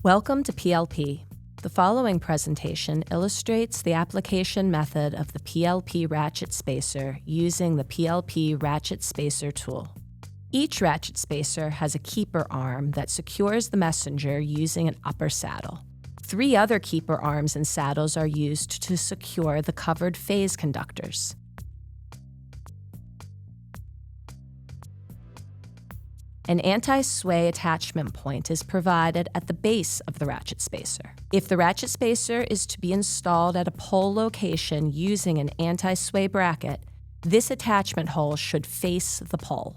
Welcome to PLP. The following presentation illustrates the application method of the PLP Ratchet Spacer using the PLP Ratchet Spacer tool. Each ratchet spacer has a keeper arm that secures the messenger using an upper saddle. 3 other keeper arms and saddles are used to secure the covered phase conductors. An anti-sway attachment point is provided at the base of the ratchet spacer. If the ratchet spacer is to be installed at a pole location using an anti-sway bracket, this attachment hole should face the pole.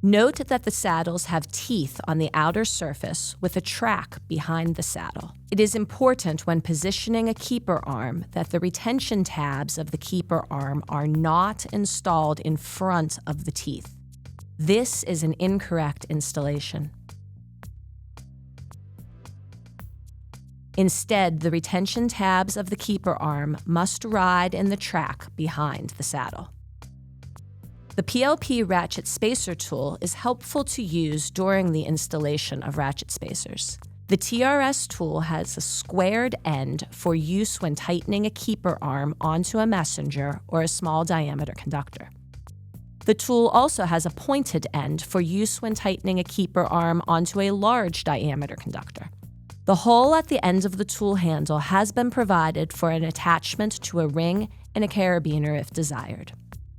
Note that the saddles have teeth on the outer surface with a track behind the saddle. It is important when positioning a keeper arm that the retention tabs of the keeper arm are not installed in front of the teeth. This is an incorrect installation. Instead, the retention tabs of the keeper arm must ride in the track behind the saddle. The PLP Ratchet Spacer tool is helpful to use during the installation of ratchet spacers. The TRS tool has a squared end for use when tightening a keeper arm onto a messenger or a small diameter conductor. The tool also has a pointed end for use when tightening a keeper arm onto a large diameter conductor. The hole at the end of the tool handle has been provided for an attachment to a ring and a carabiner if desired.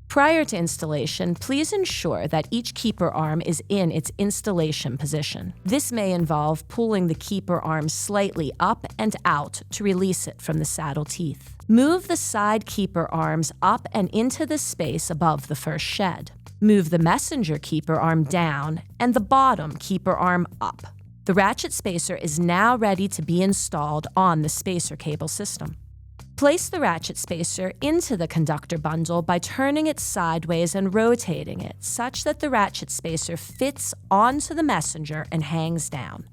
Prior to installation, please ensure that each keeper arm is in its installation position. This may involve pulling the keeper arm slightly up and out to release it from the saddle teeth. Move the side keeper arms up and into the space above the first shed. Move the messenger keeper arm down and the bottom keeper arm up. The ratchet spacer is now ready to be installed on the spacer cable system. Place the ratchet spacer into the conductor bundle by turning it sideways and rotating it such that the ratchet spacer fits onto the messenger and hangs down.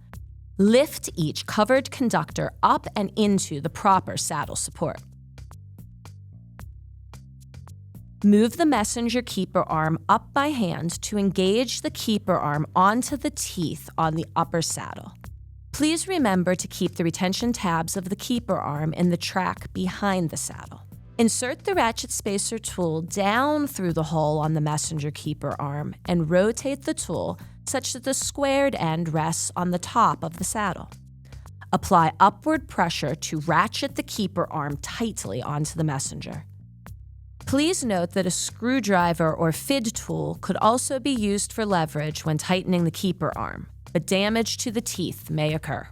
Lift each covered conductor up and into the proper saddle support. Move the messenger keeper arm up by hand to engage the keeper arm onto the teeth on the upper saddle. Please remember to keep the retention tabs of the keeper arm in the track behind the saddle. Insert the ratchet spacer tool down through the hole on the messenger keeper arm and rotate the tool such that the squared end rests on the top of the saddle. Apply upward pressure to ratchet the keeper arm tightly onto the messenger. Please note that a screwdriver or FID tool could also be used for leverage when tightening the keeper arm, but damage to the teeth may occur.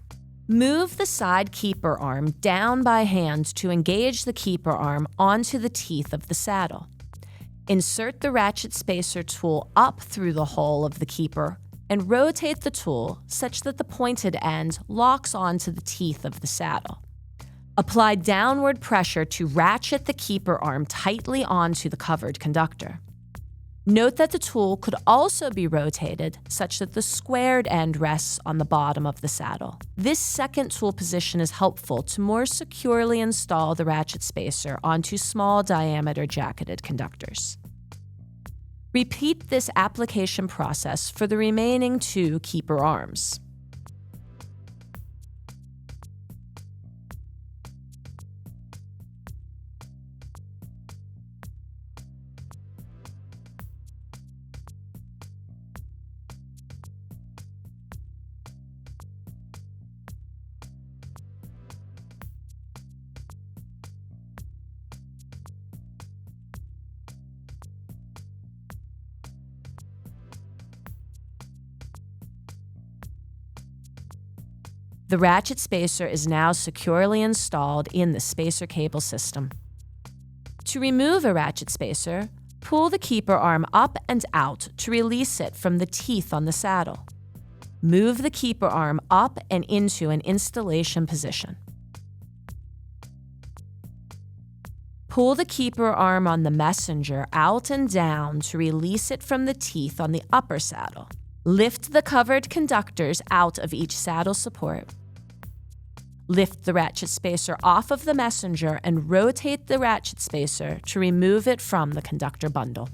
Move the side keeper arm down by hand to engage the keeper arm onto the teeth of the saddle. Insert the ratchet spacer tool up through the hole of the keeper and rotate the tool such that the pointed end locks onto the teeth of the saddle. Apply downward pressure to ratchet the keeper arm tightly onto the covered conductor. Note that the tool could also be rotated such that the squared end rests on the bottom of the saddle. This second tool position is helpful to more securely install the ratchet spacer onto small diameter jacketed conductors. Repeat this application process for the remaining 2 keeper arms. The ratchet spacer is now securely installed in the spacer cable system. To remove a ratchet spacer, pull the keeper arm up and out to release it from the teeth on the saddle. Move the keeper arm up and into an installation position. Pull the keeper arm on the messenger out and down to release it from the teeth on the upper saddle. Lift the covered conductors out of each saddle support. Lift the ratchet spacer off of the messenger and rotate the ratchet spacer to remove it from the conductor bundle.